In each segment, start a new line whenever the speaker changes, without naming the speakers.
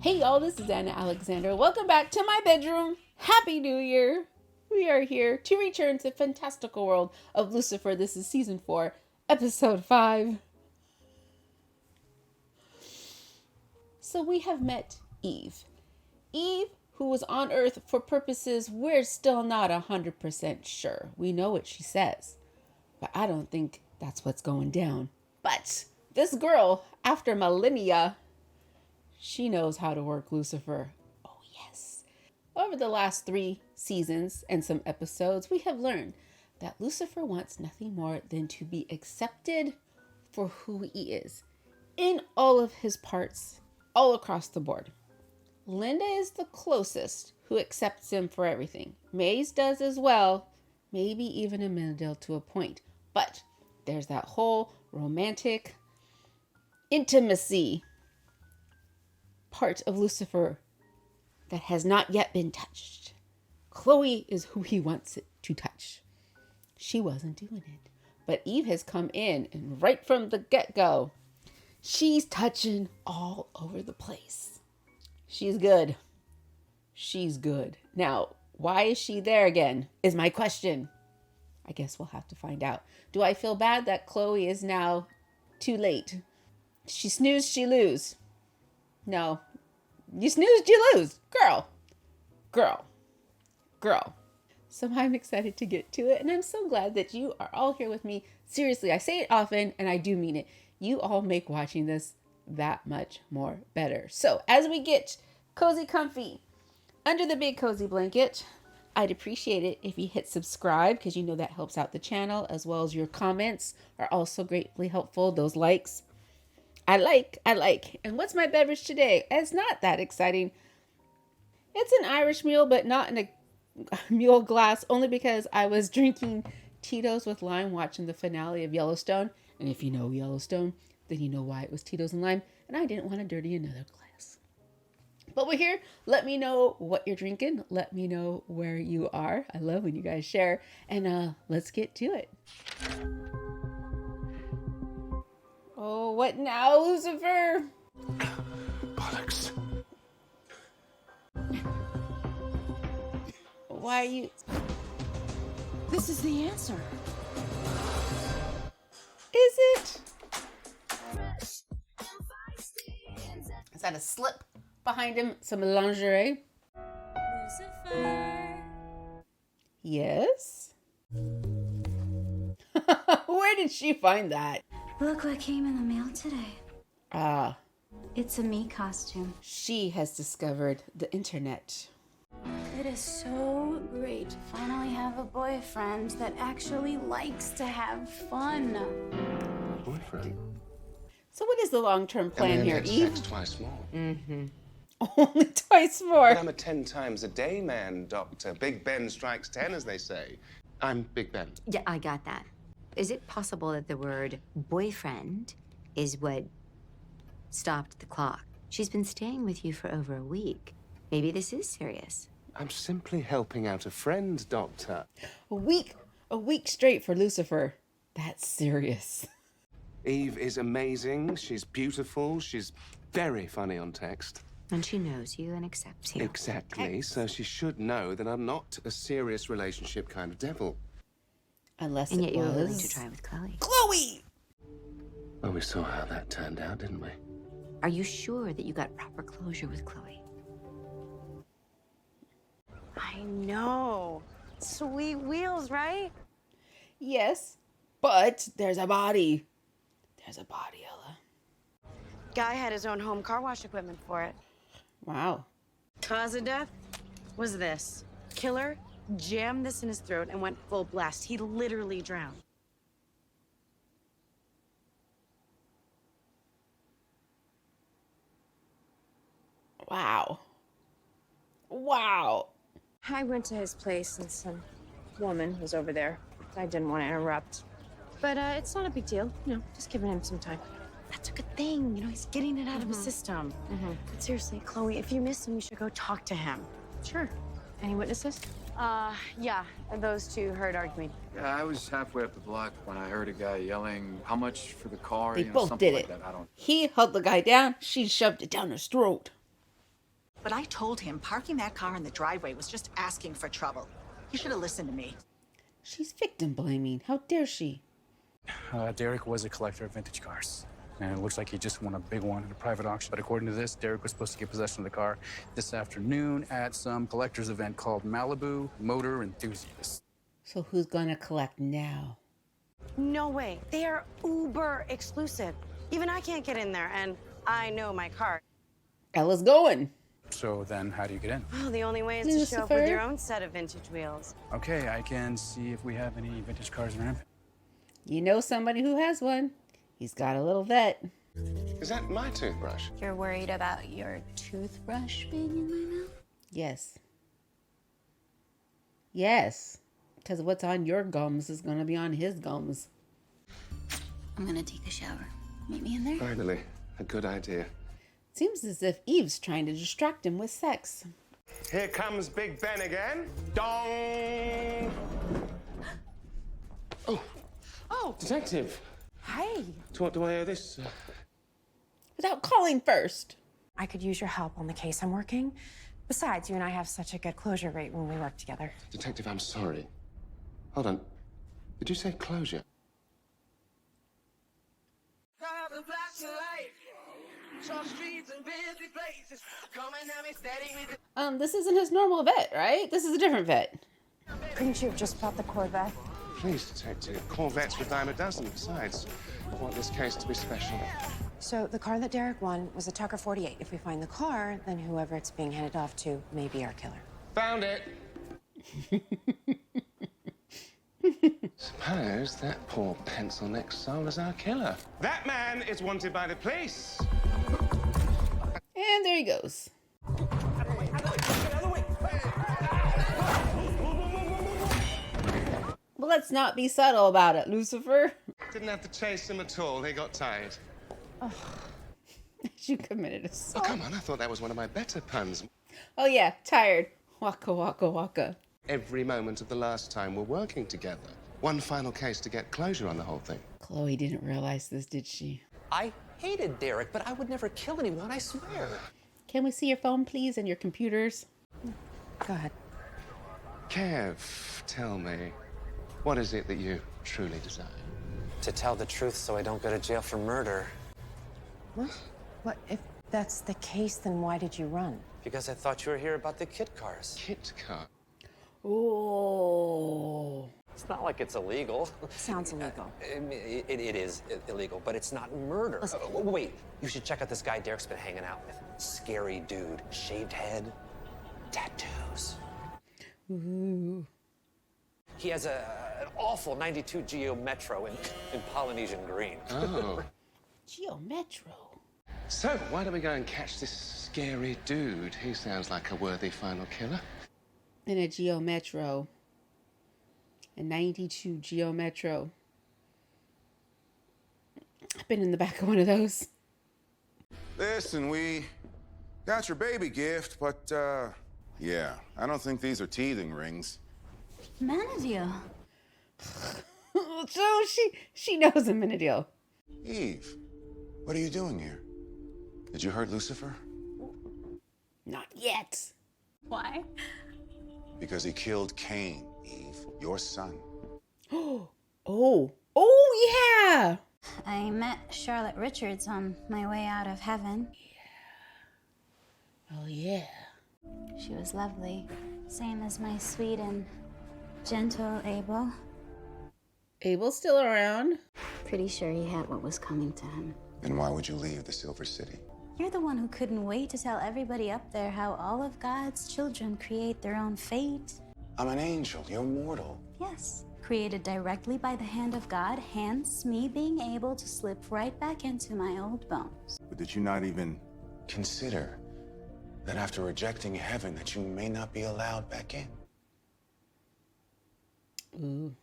Hey y'all, this is Anna Alexander. Welcome back to my bedroom. Happy New Year. We are here to return to the fantastical world of Lucifer. This is season 4, episode 5. So we have met Eve. Eve, who was on Earth for purposes we're still not 100% sure. We know what she says, but I don't think that's what's going down. But this girl, after millennia, she knows how to work Lucifer. Oh, yes. Over the last 3 seasons and some episodes, we have learned that Lucifer wants nothing more than to be accepted for who he is in all of his parts, all across the board. Linda is the closest who accepts him for everything. Maze does as well, maybe even Amandel to a point. But there's that whole romantic intimacy part of Lucifer that has not yet been touched. Chloe is who he wants it to touch. She wasn't doing it. But Eve has come in, and right from the get-go, she's touching all over the place. She's good. She's good. Now, why is she there again, is my question. I guess we'll have to find out. Do I feel bad that Chloe is now too late? She snoozed, she lose. No. You snoozed, you lose. Girl. So I'm excited to get to it, and I'm so glad that you are all here with me. Seriously, I say it often, and I do mean it. You all make watching this that much more better. So as we get cozy comfy under the big cozy blanket, I'd appreciate it if you hit subscribe, because you know that helps out the channel, as well as your comments are also greatly helpful. Those likes. I like. And what's my beverage today? It's not that exciting. It's an Irish mule, but not in a mule glass, only because I was drinking Tito's with lime watching the finale of Yellowstone. And if you know Yellowstone, then you know why it was Tito's and lime. And I didn't want to dirty another glass. But we're here. Let me know what you're drinking. Let me know where you are. I love when you guys share. And let's get to it. Oh, what now, Lucifer?
Bollocks.
Why are you...
This is the answer.
Is it? Is that a slip behind him? Some lingerie?
Lucifer.
Yes? Where did she find that?
Look what came in the mail today.
Ah,
It's a me costume.
she has discovered the internet.
It is so great to finally have a boyfriend that actually likes to have fun.
Boyfriend.
So what is the long-term plan here, Eve?
Sex twice more.
Only twice more.
But I'm a 10 times a day man, Doctor. Big Ben strikes 10, as they say. I'm Big Ben.
Yeah, I got that. Is it possible that the word boyfriend is what stopped the clock? She's been staying with you for over a week. Maybe this is serious.
I'm simply helping out a friend, Doctor.
A week straight for Lucifer. That's serious.
Eve is amazing. She's beautiful. She's very funny on text.
And she knows you and accepts you.
Exactly. So she should know that I'm not a serious relationship kind of devil.
Unless
And
it
yet you were willing
was...
to try with Chloe.
Chloe!
Well, we saw how that turned out, didn't we?
Are you sure that you got proper closure with Chloe?
I know. Sweet wheels, right?
Yes, but there's a body. There's a body, Ella.
Guy had his own home car wash equipment for it.
Wow.
Cause of death was this. Killer jammed this in his throat and went full blast. He literally drowned.
Wow. Wow.
I went to his place and some woman was over there. I didn't want to interrupt. But it's not a big deal, just giving him some time.
That's a good thing. You know, he's getting it out of his system. But seriously, Chloe, if you miss him, you should go talk to him.
Sure. Any witnesses?
Yeah, those two heard arguing.
Yeah, I was halfway up the block when I heard a guy yelling, "How much for the car?"
They
you know,
both
something
did
like
it.
that. I don't.
He held the guy down. She shoved it down his throat.
But I told him parking that car in the driveway was just asking for trouble. He should have listened to me.
She's victim blaming. How dare she?
Derek was a collector of vintage cars. And it looks like he just won a big one at a private auction. But according to this, Derek was supposed to get possession of the car this afternoon at some collector's event called Malibu Motor Enthusiasts.
So who's gonna collect now?
No way. They are uber exclusive. Even I can't get in there, and I know my car.
Ella's going.
So then how do you get in?
Well, the only way is to show up with your own set of vintage wheels.
Okay, I can see if we have any vintage cars around.
You know somebody who has one. He's got a little vet.
Is that my toothbrush?
You're worried about your toothbrush being in my mouth?
Yes. Yes. Because what's on your gums is going to be on his gums.
I'm gonna take a shower. Meet me in there?
Finally, a good idea.
Seems as if Eve's trying to distract him with sex.
Here comes Big Ben again. Dong! Oh, detective.
Hi.
To what do I owe this?
Without calling first.
I could use your help on the case I'm working. Besides, you and I have such a good closure rate when we work together.
Detective, I'm sorry. Hold on. Did you say closure?
This isn't his normal vet, right? This is a different vet.
Couldn't you have just bought the Corvette?
Please, detective. Corvettes with dime a dozen. Besides, I want this case to be special.
So the car that Derek won was a Tucker 48. If we find the car, then whoever it's being handed off to may be our killer.
Found it. Suppose that poor pencil-neck soul is our killer. That man is wanted by the police.
And there he goes. Well, let's not be subtle about it, Lucifer.
Didn't have to chase him at all. He got tired.
You committed
Oh,
assault.
come on. I thought that was one of my better puns.
Oh, yeah, tired. Waka, waka, waka.
Every moment of the last time we're working together. One final case to get closure on the whole thing.
Chloe didn't realize this, did she?
I hated Derek, but I would never kill anyone, I swear.
Can we see your phone, please, and your computers?
Go ahead.
Kev, tell me, what is it that you truly desire?
To tell the truth so I don't go to jail for murder.
What? What? If that's the case, then why did you run?
Because I thought you were here about the kit cars.
Kit car?
Oh.
It's not like it's illegal.
Sounds illegal.
It is illegal, but it's not murder. Wait, you should check out this guy Derek's been hanging out with. Scary dude, shaved head, tattoos.
Ooh.
He has an awful 92 Geo Metro in Polynesian green.
Oh.
Geo Metro.
So, why don't we go and catch this scary dude? He sounds like a worthy final killer.
In a Geo Metro. A 92 Geo Metro. I've been in the back of one of those.
Listen, we got your baby gift, but, yeah, I don't think these are teething rings.
Manavio.
So she knows a minute deal.
Eve, what are you doing here? Did you hurt Lucifer?
Not yet.
Why?
Because he killed Cain, Eve, your son.
Oh, yeah.
I met Charlotte Richards on my way out of heaven.
Oh, yeah.
She was lovely. Same as my sweet and gentle Abel.
Abel's still around.
Pretty sure he had what was coming to him.
Then why would you leave the Silver City?
You're the one who couldn't wait to tell everybody up there how all of God's children create their own fate.
I'm an angel. You're mortal.
Yes. Created directly by the hand of God, hence me being able to slip right back into my old bones.
But did you not even consider that after rejecting heaven that you may not be allowed back in?
Ooh.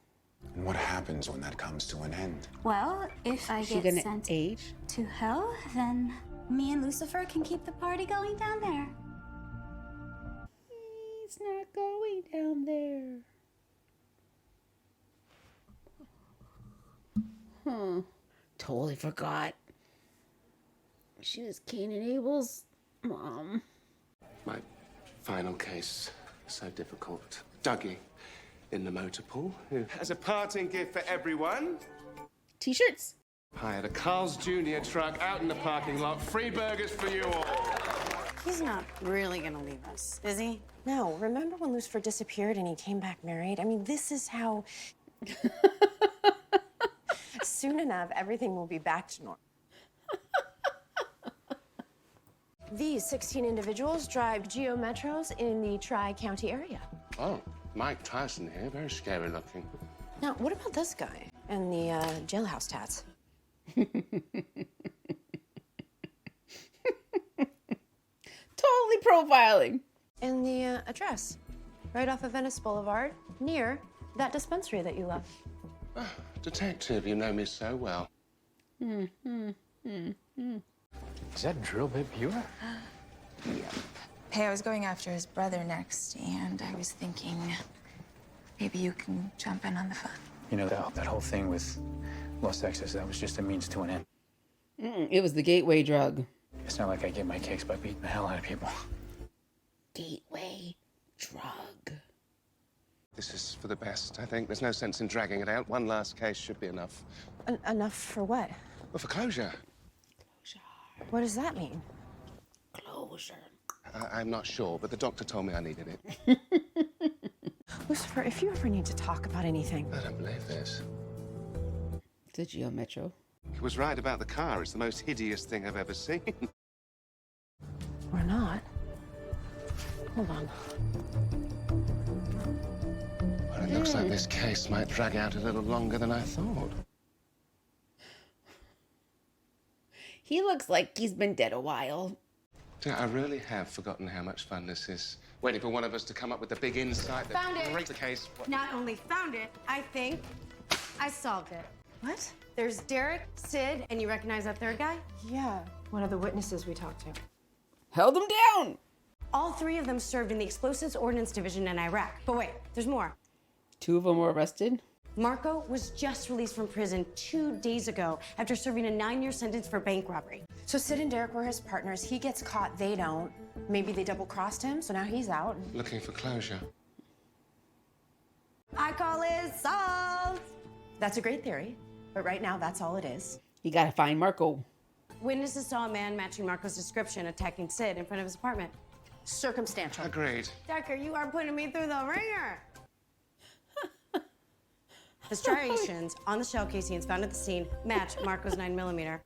And what happens when that comes to an end?
Well, if I
She
get
gonna
sent
age?
to hell, then me and Lucifer can keep the party going down there.
He's not going down there. Totally forgot. She was Cain and Abel's mom.
My final case is so difficult. Dougie in the motor pool, who, as a parting gift for everyone,
T-shirts.
hired a Carl's Jr. truck out in the parking lot. Free burgers for you all.
He's not really gonna leave us, is he? No, remember when Lucifer disappeared and he came back married? I mean, this is how... Soon enough, everything will be back to normal. These 16 individuals drive Geo Metros in the Tri-County area.
Oh, Mike Tyson here. Very scary looking.
Now, what about this guy and the jailhouse tats?
Totally profiling.
And the address, right off of Venice Boulevard, near that dispensary that you love.
Detective, you know me so well.
Is that drill bit pure?
Hey, I was going after his brother next, and I was thinking maybe you can jump in on the fun.
You know, that whole thing with Los Exes, that was just a means to an end.
It was the gateway drug.
It's not like I get my kicks by beating the hell out of people.
Gateway drug.
This is for the best, I think. There's no sense in dragging it out. One last case should be enough.
Enough for what?
Well, for closure.
What does that mean?
Closure.
I'm not sure, but the doctor told me I needed it.
Lucifer, if you ever need to talk about anything...
I don't believe this.
The Geo Metro.
He was right about the car. It's the most hideous thing I've ever seen.
Or not. Hold on.
Well, it looks like this case might drag out a little longer than I thought.
He looks like he's been dead a while.
I really have forgotten how much fun this is. Waiting for one of us to come up with the big insight that
Found it.
breaks the case. What?
Not only found it, I think I solved it. What? There's Derek, Sid, and you recognize that third guy? Yeah, one of the witnesses we talked to.
Held him down.
All three of them served in the Explosives Ordnance Division in Iraq. But wait, there's more.
2 of them were arrested.
Marco was just released from prison 2 days ago after serving a 9-year sentence for bank robbery. So Sid and Derek were his partners. He gets caught, they don't. Maybe they double-crossed him, so now he's out.
Looking for closure.
I call it solved. That's a great theory, but right now that's all it is.
You gotta find Marco.
Witnesses saw a man matching Marco's description attacking Sid in front of his apartment. Circumstantial.
Agreed.
Decker, you are putting me through the ringer. The striations on the shell casings found at the scene match Marco's 9mm.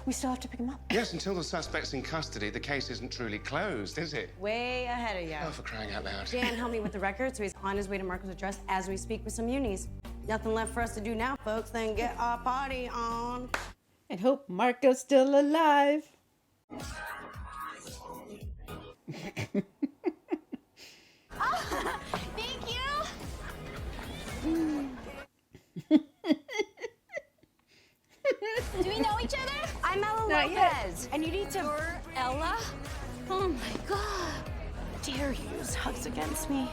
We still have to pick him up.
Yes, until the suspect's in custody, the case isn't truly closed, is it?
Way ahead of you.
Oh, for crying out loud.
Dan helped me with the record, so he's on his way to Marco's address as we speak with some unis. Nothing left for us to do now, folks, than get our party on.
And hope Marco's still alive.
Oh, thank you. Do we know each other?
I'm Ella
Not
Lopez,
yet.
and you need to...
You're Ella? Oh my God.
Dare you use hugs against me?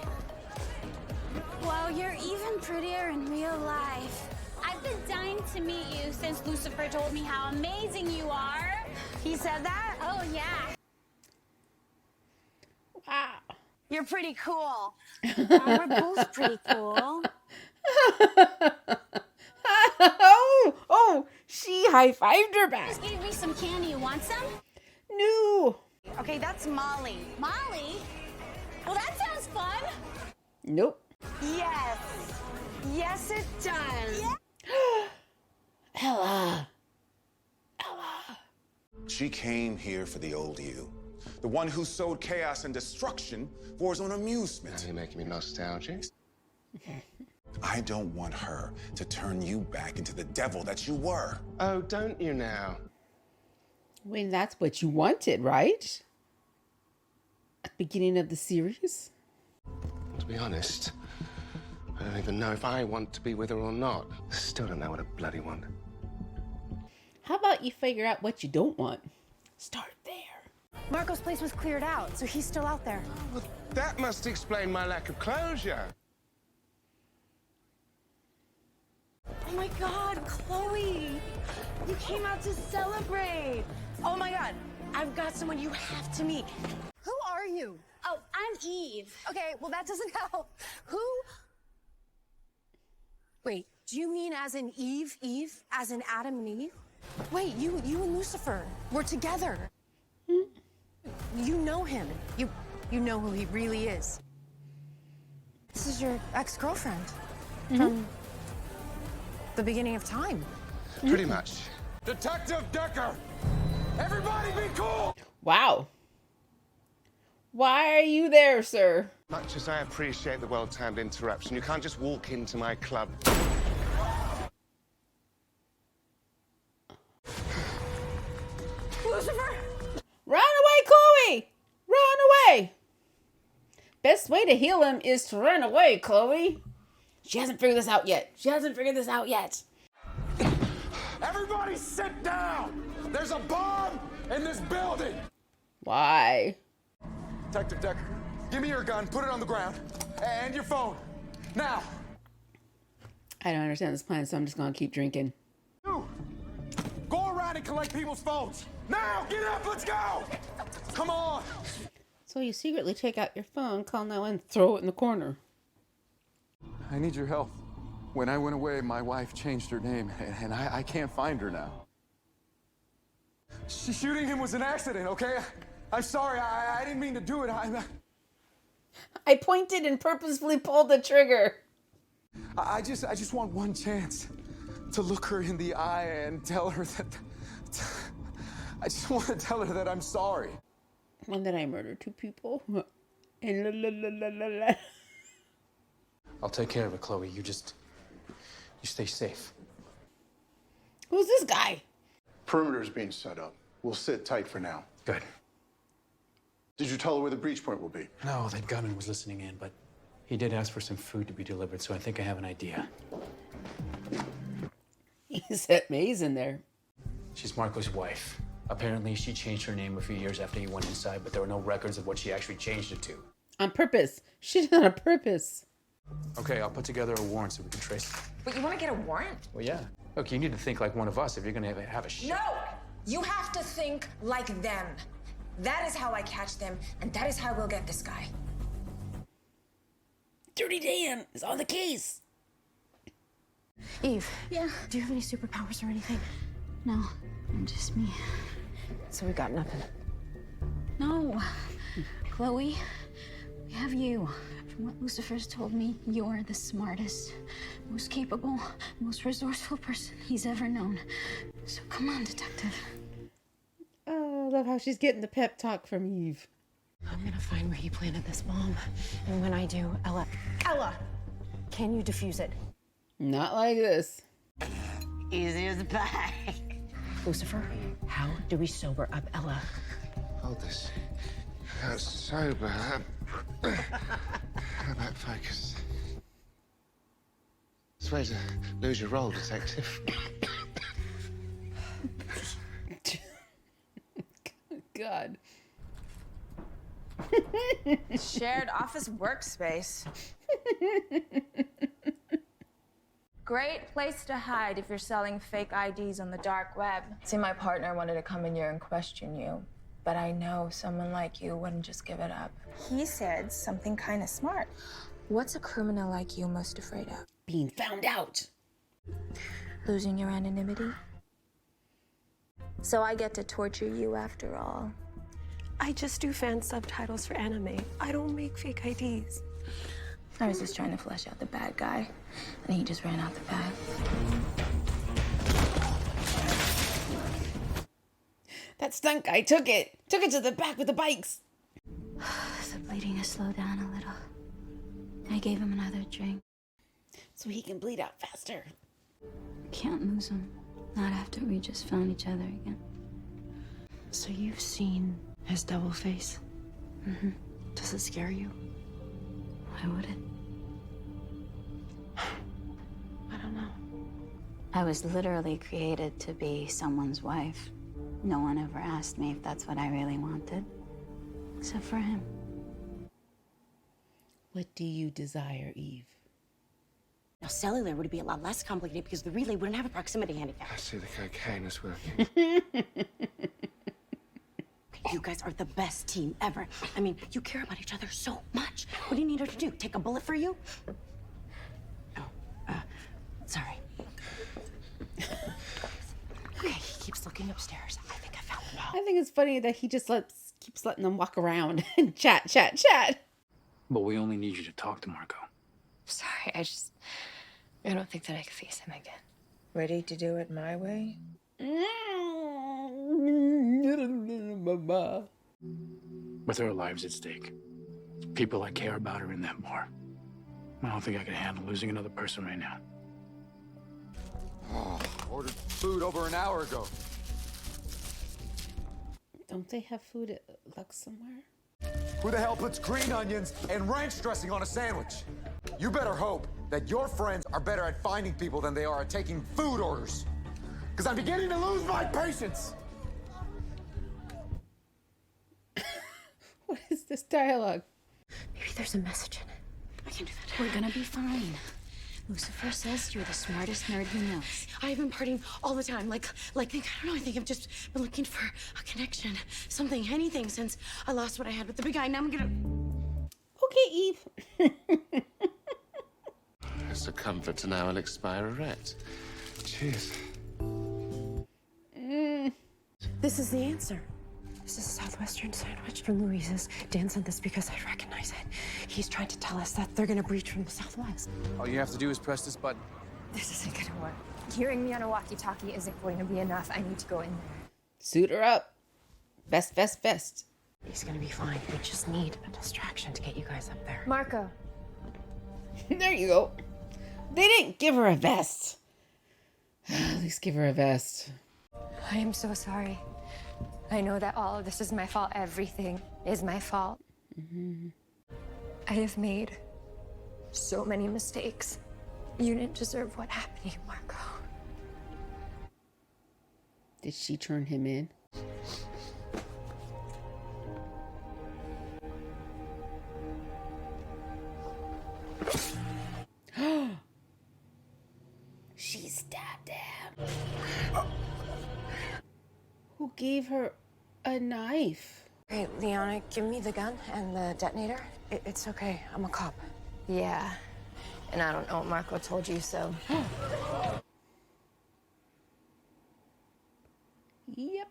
Well, you're even prettier in real life. I've been dying to meet you since Lucifer told me how amazing you are.
He said that?
Oh, yeah.
Wow.
You're pretty cool.
We're both pretty cool.
Oh, she high-fived her back.
Just gave me some candy. You want some?
No.
Okay, that's Molly.
Molly? Well, that sounds fun.
Nope.
Yes. Yes, it does.
Yeah.
Ella.
She came here for the old you. The one who sowed chaos and destruction for his own amusement.
Now you're making me nostalgic.
I don't want her to turn you back into the devil that you were.
Oh, don't you now?
When that's what you wanted, right? At the beginning of the series?
To be honest, I don't even know if I want to be with her or not. I still don't know what I bloody want.
How about you figure out what you don't want? Start there.
Marco's place was cleared out, so he's still out there.
Well, that must explain my lack of closure.
Oh my God, Chloe! You came out to celebrate! Oh my God, I've got someone you have to meet.
Who are you?
Oh, I'm Eve.
Okay, well, that doesn't help. Who? Wait, do you mean as in Eve? Eve? As in Adam and Eve? Wait, you and Lucifer were together. You know him. You know who he really is. This is your ex-girlfriend from the beginning of time.
Pretty much.
Detective Decker! Everybody be cool!
Wow. Why are you there, sir?
Much as I appreciate the well-timed interruption, you can't just walk into my club.
Lucifer!
Run away, Chloe! Run away! Best way to heal him is to run away, Chloe. She hasn't figured this out yet. She hasn't figured this out yet.
Everybody sit down! There's a bomb in this building!
Why?
Detective Decker, give me your gun, put it on the ground, and your phone. Now!
I don't understand this plan, so I'm just gonna keep drinking.
You! Go around and collect people's phones! Now! Get up, let's go! Come on!
So you secretly take out your phone, call 911, and throw it in the corner.
I need your help. When I went away, my wife changed her name, and I can't find her now.
Shooting him was an accident, okay? I'm sorry, I didn't mean to do it.
I pointed and purposefully pulled the trigger.
I just want one chance to look her in the eye and tell her that... I just want to tell her that I'm sorry.
And then I murdered 2 people. And la.
I'll take care of it, Chloe. You stay safe.
Who's this guy?
Perimeter's being set up. We'll sit tight for now.
Good.
Did you tell her where the breach point will be?
No, that gunman was listening in, but he did ask for some food to be delivered, so I think I have an idea.
He set Maze in there.
She's Marco's wife. Apparently, she changed her name a few years after he went inside, but there were no records of what she actually changed it to.
On purpose. She did it on purpose.
Okay, I'll put together a warrant so we can trace it.
But you want to get a warrant?
Well, yeah. Look, you need to think like one of us if you're going to have a shot.
No! You have to think like them. That is how I catch them, and that is how we'll get this guy.
Dirty Dan is on the case.
Eve.
Yeah.
Do you have any superpowers or anything?
No, I'm just me.
So we got nothing.
No. Chloe, we have you. From what Lucifer's told me, you're the smartest, most capable, most resourceful person he's ever known. So come on, detective.
Oh, I love how she's getting the pep talk from Eve.
I'm gonna find where he planted this bomb. And when I do, Ella, can you defuse it?
Not like this.
Easy as pie. Lucifer, how do we sober up Ella?
Hold this. That's sober. How about focus? This way to lose your role, detective.
God.
Shared office workspace. Great place to hide if you're selling fake IDs on the dark web. See, my partner wanted to come in here and question you, but I know someone like you wouldn't just give it up.
He said something kind of smart.
What's a criminal like you most afraid of?
Being found out.
Losing your anonymity? So I get to torture you after all.
I just do fan subtitles for anime. I don't make fake IDs.
I was just trying to flesh out the bad guy, and he just ran out the back.
That stunt guy took it to the back with the bikes.
The bleeding has slowed down a little. I gave him another drink.
So he can bleed out faster.
Can't lose him. Not after we just found each other again.
So you've seen his double face?
Mm-hmm.
Does it scare you?
Why would it?
I don't know.
I was literally created to be someone's wife. No one ever asked me if that's what I really wanted. Except for him.
What do you desire, Eve?
Now, cellular would be a lot less complicated because the relay wouldn't have a proximity handicap.
I see the cocaine is working.
You guys are the best team ever. I mean, you care about each other so much. What do you need her to do? Take a bullet for you? Oh, sorry. Okay, he keeps looking upstairs. I think I found the ball.
I think it's funny that he just keeps letting them walk around and chat.
But we only need you to talk to Marco.
Sorry, I don't think that I could face him again. Ready to do it my way?
With our lives at stake, people I care about are in that bar. I don't think I can handle losing another person right now.
Oh, ordered food over an hour ago.
Don't they have food at Lux somewhere?
Who the hell puts green onions and ranch dressing on a sandwich? You better hope that your friends are better at finding people than they are at taking food orders. Because I'm beginning to lose my patience.
What is this dialogue?
Maybe there's a message in it. I can do that.
We're gonna be fine. Lucifer says you're the smartest nerd he knows.
I've been partying all the time. I don't know, I think I've just been looking for a connection. Something, anything, since I lost what I had with the big guy. Now I'm gonna...
Okay, Eve.
It's a comfort to know I'll expire Erect. Cheers.
This is the answer. This is a Southwestern sandwich from Louise's. Dan sent this because I recognize it. He's trying to tell us that they're gonna breach from the Southwest.
All you have to do is press this button.
This isn't gonna work. Hearing me on a walkie-talkie isn't going to be enough. I need to go in there.
Suit her up. Vest.
He's gonna be fine. We just need a distraction to get you guys up there.
Marco.
There you go. They didn't give her a vest. At least give her a vest.
I am so sorry. I know that all of this is my fault. Everything is my fault.
Mm-hmm.
I have made so many mistakes. You didn't deserve what happened to you, Marco.
Did she turn him in? She stabbed him. Who gave her a knife?
Hey, Liana, give me the gun and the detonator. It's okay. I'm a cop.
Yeah. And I don't know what Marco told you, so.
Yep.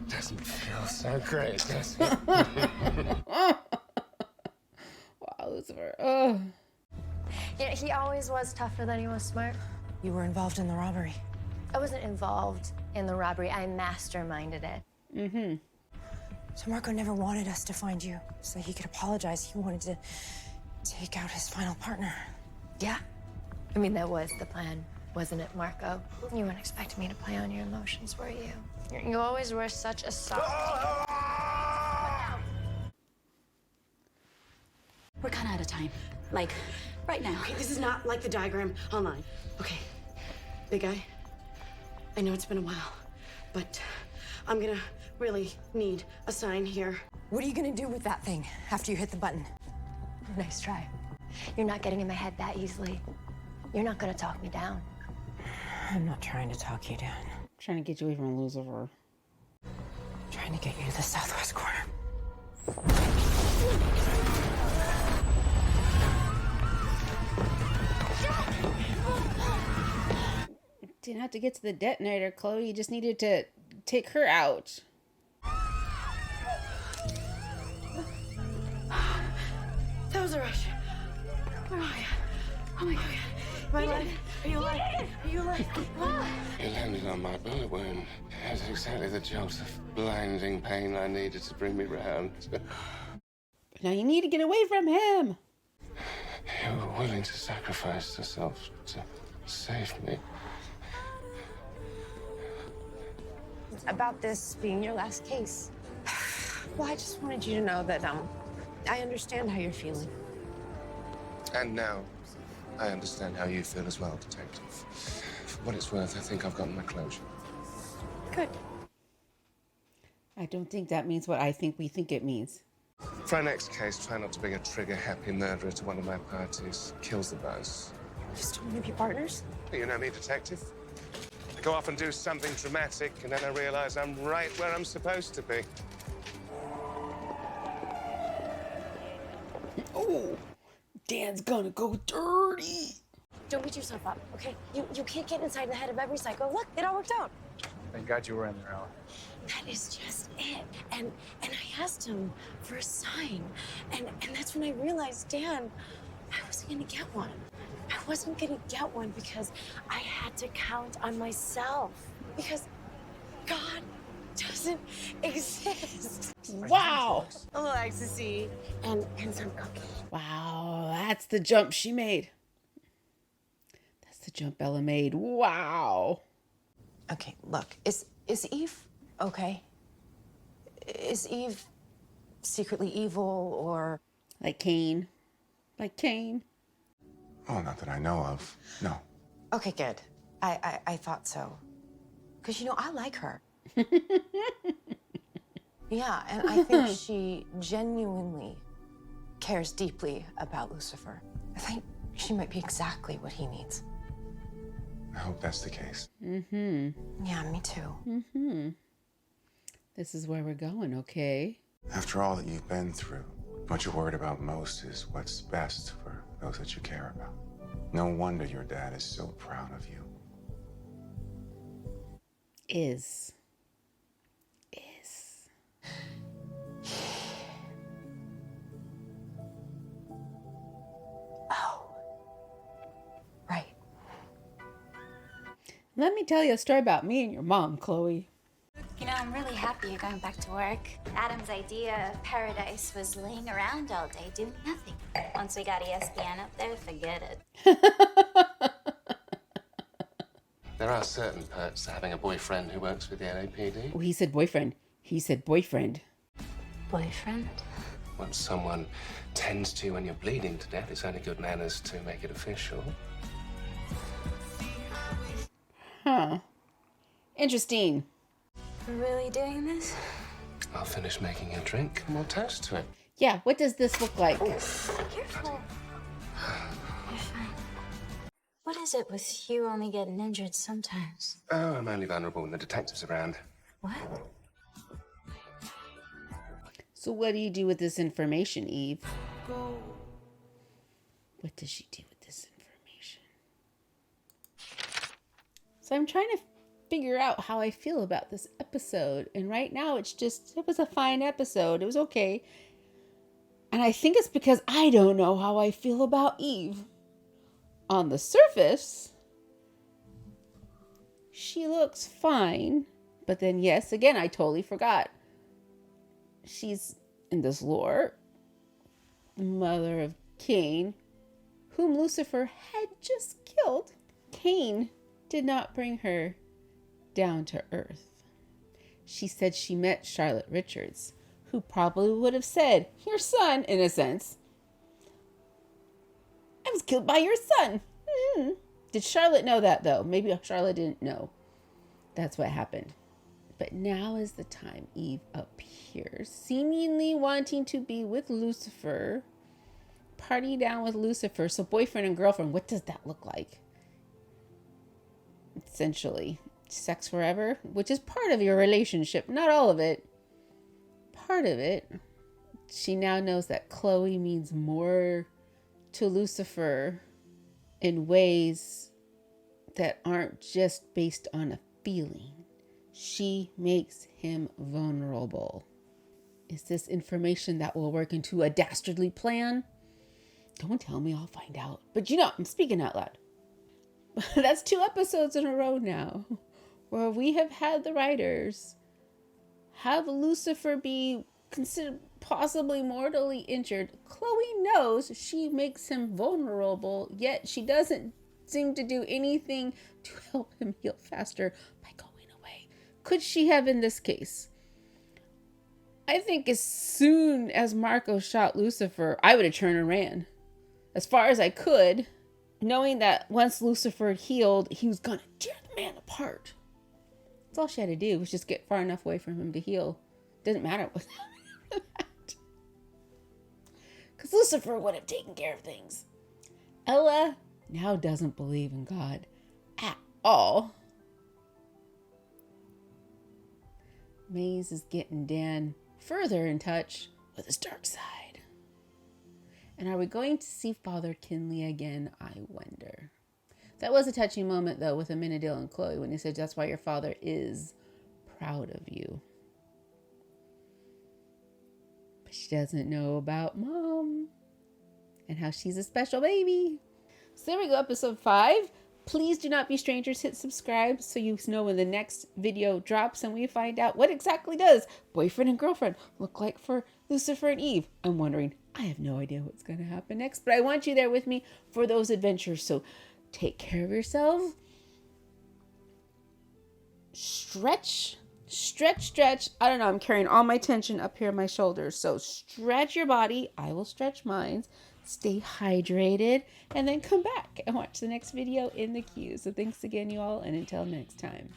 Doesn't feel so great, does it?
Wow, Lucifer. Oh.
Yeah, he always was tougher than he was smart.
You were involved in the robbery.
I wasn't involved in the robbery. I masterminded it.
Mm-hmm.
So Marco never wanted us to find you so he could apologize. He wanted to take out his final partner.
Yeah. I mean, that was the plan, wasn't it, Marco? You weren't expecting me to play on your emotions, were you? You always were such a soft...
We're kind of out of time. Like, right now.
Okay, this is not like the diagram online. Okay, big guy, I know it's been a while, but I'm gonna really need a sign here. What are you gonna do with that thing after you hit the button?
Nice try. You're not getting in my head that easily. You're not gonna talk me down.
I'm not trying to talk you down.
I'm trying to get you away from Lucifer.
I'm trying to get you to the southwest corner.
Didn't have to get to the detonator, Chloe. You just needed to take her out.
That was a rush. Where are you? Oh my God. Am I alive? Are you alive? Are you alive?
It landed on my bullet wound. It was exactly the jolt of blinding pain I needed to bring me round.
Now you need to get away from him.
You were willing to sacrifice yourself to save me.
About this being your last case. Well, I just wanted you to know that, I understand how you're feeling.
And now, I understand how you feel as well, Detective. For what it's worth, I think I've gotten my closure.
Good.
I don't think that means what I think we think it means.
For our next case, try not to bring a trigger-happy murderer to one of my parties. Kills the buzz.
Just want to be partners?
You know me, detective. I go off and do something dramatic, and then I realize I'm right where I'm supposed to be.
Oh, Dan's gonna go dirty.
Don't beat yourself up, okay? You can't get inside the head of every psycho. Look, it all worked out.
Thank God you were in there, Ella.
That is just it. And I asked him for a sign. And that's when I realized, Dan, I wasn't gonna get one. I wasn't gonna get one because I had to count on myself. Because God doesn't exist.
Wow.
A little ecstasy and some cocaine.
Wow, that's the jump she made. That's the jump Ella made. Wow.
Okay, look, is Eve okay? Is Eve secretly evil or...
Like Cain? Like Cain?
Oh, not that I know of. No.
Okay, good. I thought so. Because, you know, I like her. Yeah, and I think she genuinely cares deeply about Lucifer. I think she might be exactly what he needs.
I hope that's the case.
Mm-hmm.
Yeah, me too.
Mm-hmm. This is where we're going, okay?
After all that you've been through, what you're worried about most is what's best for those that you care about. No wonder your dad is so proud of you.
Is.
Oh. Right.
Let me tell you a story about me and your mom, Chloe.
You know, I'm really happy you're going back to work. Adam's idea of paradise was laying around all day doing nothing. Once we got ESPN up there, forget it.
There are certain perks to having a boyfriend who works with the LAPD.
Oh, he said boyfriend. He said boyfriend.
Boyfriend?
Once someone tends to you when you're bleeding to death, it's only good manners to make it official.
Huh. Interesting.
We're really doing this?
I'll finish making a drink and we'll toast to it.
Yeah, what does this look like?
Careful. You're fine. What is it with you only getting injured sometimes?
Oh, I'm only vulnerable when the detective's around.
What?
So what do you do with this information, Eve? What does she do with this information? So I'm trying to figure out how I feel about this episode. And right now it was a fine episode. It was okay. And I think it's because I don't know how I feel about Eve. On the surface, she looks fine. But then, yes, again, I totally forgot. She's in this lore, the mother of Cain, whom Lucifer had just killed. Cain did not bring her down to earth. She said she met Charlotte Richards, who probably would have said, your son, in a sense. I was killed by your son. Did Charlotte know that, though? Maybe Charlotte didn't know. That's what happened. But now is the time Eve appears, seemingly wanting to be with Lucifer, party down with Lucifer. So boyfriend and girlfriend, what does that look like? Essentially, sex forever, which is part of your relationship, not all of it. Part of it. She now knows that Chloe means more to Lucifer in ways that aren't just based on a feeling. She makes him vulnerable. Is this information that will work into a dastardly plan? Don't tell me, I'll find out. But you know, I'm speaking out loud. That's 2 episodes in a row now where we have had the writers have Lucifer be considered possibly mortally injured. Chloe knows she makes him vulnerable, yet she doesn't seem to do anything to help him heal faster by going away. Could she have in this case? I think as soon as Marco shot Lucifer, I would have turned and ran as far as I could, knowing that once Lucifer healed, he was going to tear the man apart. That's all she had to do, was just get far enough away from him to heal. Didn't matter what because Lucifer would have taken care of things. Ella now doesn't believe in God at all. Maze is getting Dan further in touch with his dark side. And are we going to see Father Kinley again, I wonder? That was a touching moment, though, with Amenadiel and Chloe when he said, that's why your father is proud of you. But she doesn't know about Mom and how she's a special baby. So there we go, episode 5. Please do not be strangers. Hit subscribe so you know when the next video drops and we find out what exactly does boyfriend and girlfriend look like for Lucifer and Eve. I'm wondering, I have no idea what's going to happen next, but I want you there with me for those adventures. So take care of yourself. Stretch. I don't know, I'm carrying all my tension up here on my shoulders. So stretch your body. I will stretch mine. Stay hydrated. And then come back and watch the next video in the queue. So thanks again, you all. And until next time.